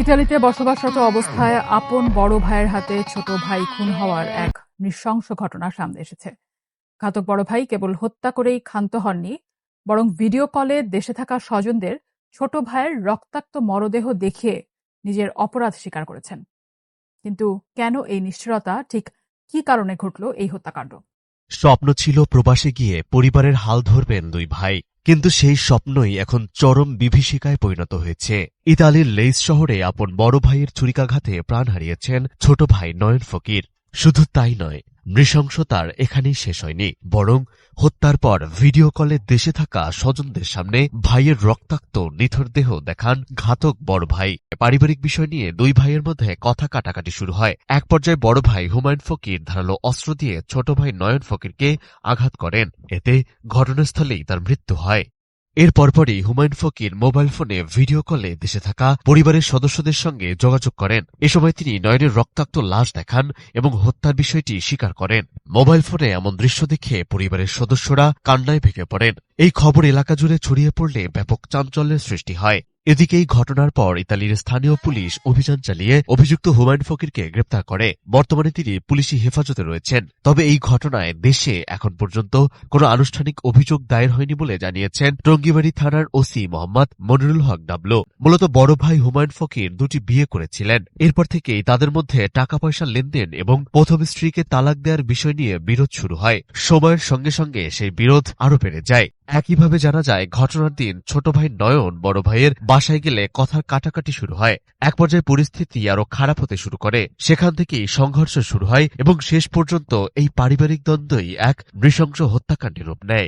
ইতালিতে বসবাসরত অবস্থায় আপন বড় ভাইয়ের হাতে ছোট ভাই খুন হওয়ার এক নৃশংস ঘটনা সামনে এসেছে। ঘাতক বড় ভাই কেবল হত্যা করেই ক্ষান্ত হননি, বরং ভিডিও কলে দেশে থাকা স্বজনদের ছোট ভাইয়ের রক্তাক্ত মরদেহ দেখিয়ে নিজের অপরাধ স্বীকার করেছেন। কিন্তু কেন এই নিষ্ঠুরতা, ঠিক কী কারণে ঘটল এই হত্যাকাণ্ড? স্বপ্ন ছিল প্রবাসে গিয়ে পরিবারের হাল ধরবেন দুই ভাই, কিন্তু সেই স্বপ্নই এখন চরম বিভীষিকায় পরিণত হয়েছে। ইতালির লেইস শহরে আপন বড় ভাইয়ের ছুরিকাঘাতে প্রাণ হারিয়েছেন ছোট ভাই নয়ন ফকির। শুধু তাই নয়, নৃশংসতার এখানেই শেষ হয়নি, বরং হত্যার পর ভিডিও কলে দেশে থাকা স্বজনদের সামনে ভাইয়ের রক্তাক্ত নিথর দেহ দেখান ঘাতক বড় ভাই। পারিবারিক বিষয় নিয়ে দুই ভাইয়ের মধ্যে কথা কাটাকাটি শুরু হয়। এক পর্যায়ে বড় ভাই হুমায়ুন ফকির ধারালো অস্ত্র দিয়ে ছোট ভাই নয়ন ফকিরকে আঘাত করেন। এতে ঘটনাস্থলেই তার মৃত্যু হয়। এর পরপরই হুমায়ুন ফকির মোবাইল ফোনে ভিডিও কলে দেশে থাকা পরিবারের সদস্যদের সঙ্গে যোগাযোগ করেন। এ সময় তিনি নয়নের রক্তাক্ত লাশ দেখান এবং হত্যার বিষয়টি স্বীকার করেন। মোবাইল ফোনে এমন দৃশ্য দেখে পরিবারের সদস্যরা কান্নায় ভেঙে পড়েন। এই খবর এলাকা জুড়ে ছড়িয়ে পড়লে ব্যাপক চাঞ্চল্যের সৃষ্টি হয়। এদিকে এই ঘটনার পর ইতালির স্থানীয় পুলিশ অভিযান চালিয়ে অভিযুক্ত হুমায়ুন ফকিরকে গ্রেপ্তার করে। বর্তমানে তিনি পুলিশি হেফাজতে রয়েছেন। তবে এই ঘটনায় দেশে এখন পর্যন্ত কোনো আনুষ্ঠানিক অভিযোগ দায়ের হয়নি বলে জানিয়েছেন টঙ্গীবাড়ি থানার ওসি মোহাম্মদ মনিরুল হক ডাবলু। মূলত বড় ভাই হুমায়ুন ফকির দুটি বিয়ে করেছিলেন। এরপর থেকেই তাদের মধ্যে টাকা পয়সার লেনদেন এবং প্রথম স্ত্রীকে তালাক দেওয়ার বিষয় নিয়ে বিরোধ শুরু হয়। সময়ের সঙ্গে সঙ্গে সেই বিরোধ আরও বেড়ে যায়। একইভাবে জানা যায়, ঘটনার দিন ছোট ভাই নয়ন বড় ভাইয়ের বাসায় গেলে কথার কাটাকাটি শুরু হয়। এক পর্যায়ে পরিস্থিতি আরো খারাপ হতে শুরু করে। সেখান থেকেই সংঘর্ষ শুরু হয় এবং শেষ পর্যন্ত এই পারিবারিক দ্বন্দ্বই এক নৃশংস হত্যাকাণ্ডে রূপ নেয়।